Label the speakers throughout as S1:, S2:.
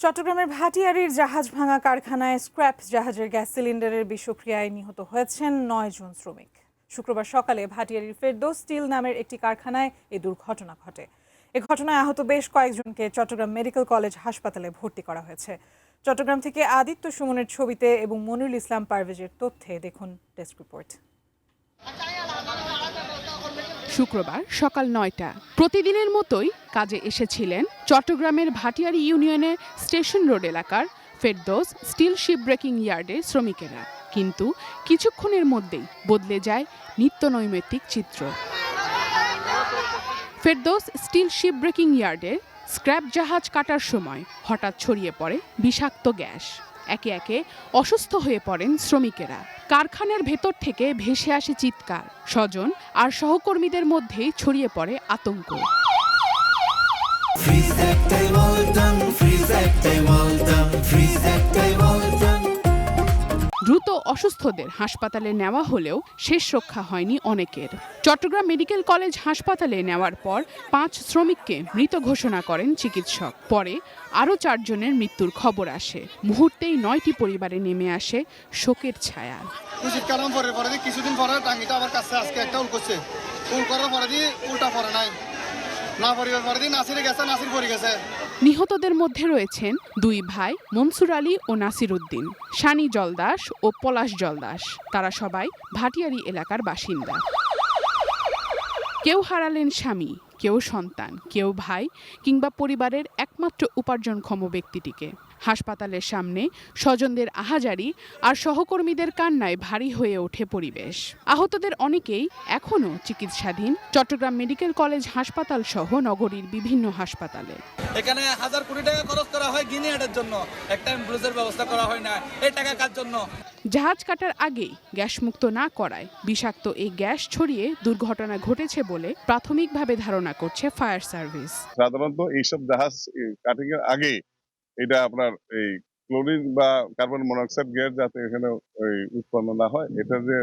S1: চট্টগ্রামের ভাটিয়ারীর জাহাজ ভাঙা কারখানায় স্ক্র্যাপ জাহাজের গ্যাস সিলিন্ডারের বিষক্রিয়ায় নিহত হয়েছেন ৯ জন শ্রমিক। শুক্রবার সকালে ভাটিয়ারীর ফেরদৌস স্টিল নামের একটি কারখানায় এই দুর্ঘটনা ঘটে। এ ঘটনায় আহত বেশ কয়েকজনকে চট্টগ্রাম মেডিকেল কলেজ হাসপাতালে ভর্তি করা হয়েছে। চট্টগ্রাম থেকে আদিত্য সুমনের ছবিতে এবং মনিরুল ইসলাম পারভেজের তথ্যে দেখুন ডেস্ক রিপোর্ট।
S2: শুক্রবার সকাল ৯টা প্রতিদিনের মতোই কাজে এসেছিলেন চট্টগ্রামের ভাটিয়ারী ইউনিয়নের স্টেশন রোড এলাকার ফেরদৌস স্টিল শিপ ব্রেকিং ইয়ার্ডের শ্রমিকেরা। কিন্তু কিছুক্ষণের মধ্যেই বদলে যায় নিত্যনৈমিত্তিক চিত্র। ফেরদৌস স্টিল শিপ ব্রেকিং ইয়ার্ডের স্ক্র্যাপ জাহাজ কাটার সময় হঠাৎ ছড়িয়ে পড়ে বিষাক্ত গ্যাস। একে একে অসুস্থ হয়ে পড়েন শ্রমিকেরা। কারখানার ভেতর থেকে ভেসে আসে চিৎকার। স্বজন আর সহকর্মীদের মধ্যেই ছড়িয়ে পড়ে আতঙ্ক। দ্রুত অসুস্থদের হাসপাতালে নেওয়া হলেও শেষ রক্ষা হয়নি অনেকের। চট্টগ্রাম মেডিকেল কলেজ হাসপাতালে নেওয়ার পর ৫ শ্রমিককে মৃত ঘোষণা করেন চিকিৎসক। পরে আরও ৪ জনের মৃত্যুর খবর আসে। মুহূর্তেই ৯টি পরিবারে নেমে আসে শোকের ছায়া।
S3: কিছুদিন পরে টাঙ্গিটা আবার কাছে আজকে একটা উল করছে, উল করার পরে দিয়ে উল্টা পরে নাই, না পরিবার পরে দিয়ে নাসিরে গেছে, নাসির পরে গেছে।
S2: নিহতদের মধ্যে রয়েছেন ২ ভাই মনসুর আলী ও নাসির উদ্দিন, শানি জলদাস ও পলাশ জলদাস। তারা সবাই ভাটিয়ারী এলাকার বাসিন্দা। কেউ হারালেন স্বামী, কেউ সন্তান, কেউ ভাই কিংবা পরিবারের একমাত্র উপার্জনক্ষম ব্যক্তিটিকে। হাসপাতালের সামনে স্বজনদের আহাজারি আর সহকর্মীদের কান্নায় ভারী হয়ে ওঠে পরিবেশ। আহতদের অনেকেই এখনও চিকিৎসাধীন চট্টগ্রাম মেডিকেল কলেজ হাসপাতাল সহ নগরীর বিভিন্ন হাসপাতালে।
S4: এখানে ১,০০০ কোটি টাকা খরচ করা হয় গিনিয়াটের জন্য, একটা অ্যাম্বুলেন্সের ব্যবস্থা করা হয় না। এই টাকা কার জন্য?
S2: জাহাজ কাটার আগেই গ্যাসমুক্ত না করায় বিষাক্ত এই গ্যাস ছড়িয়ে দুর্ঘটনা ঘটেছে বলে প্রাথমিকভাবে ধারণা করছে ফায়ার সার্ভিস।
S5: সাধারণত এইসব জাহাজ কাটিং এর আগে এটা আপনার এই ক্লোরিন বা কার্বন মনোক্সাইড গ্যাস যাতে এখানে উৎপন্ন না হয়, এটা যে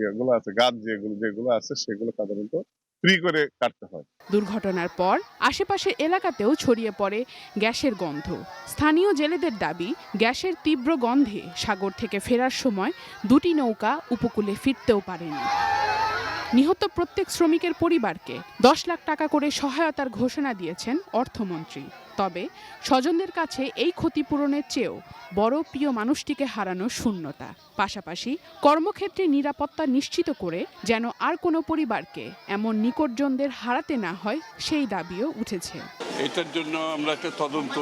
S5: ইয়েগুলো আছে, গাছ যেগুলো আছে সেগুলো সাধারণত ফ্রি করে কাটতে হয়।
S2: দুর্ঘটনার পর আশেপাশের এলাকাতেও ছড়িয়ে পড়ে গ্যাসের গন্ধ। স্থানীয় জেলেদের দাবি, গ্যাসের তীব্র গন্ধে সাগর থেকে ফেরার সময় ২টি নৌকা উপকূলে ফিরতেও পারেনি। নিহত প্রত্যেক শ্রমিকের পরিবারকে ১০ লাখ টাকা করে সহায়তার ঘোষণা দিয়েছেন অর্থমন্ত্রী। তবে স্বজনদের কাছে এই ক্ষতিপূরণের চেয়েও বড় প্রিয় মানুষটিকে হারানোর শূন্যতা। পাশাপাশি কর্মক্ষেত্রে নিরাপত্তা নিশ্চিত করে যেন আর কোনো পরিবারকে এমন নিকটজনদের হারাতে না হয়, সেই দাবিও উঠেছে।
S6: এটার জন্য আমরা একটা তদন্ত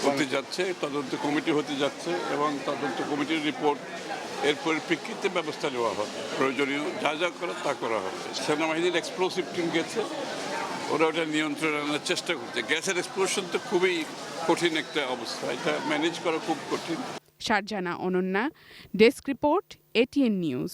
S6: হতে যাচ্ছে, তদন্ত কমিটি হতে যাচ্ছে এবং তদন্ত কমিটির রিপোর্ট এর পরিপ্রেক্ষিতে ব্যবস্থা নেওয়া হবে। প্রয়োজনীয় যা যা করা তা করা হবে। সেনাবাহিনীর এক্সপ্লোসিভ টিম গেছে, ওরা ওটা নিয়ন্ত্রণে আনার চেষ্টা করছে। গ্যাসের এক্সপ্লোশন তো খুবই কঠিন একটা অবস্থা, এটা ম্যানেজ করা খুব কঠিন।
S2: Sharjana Ananya, desk report, ATN news.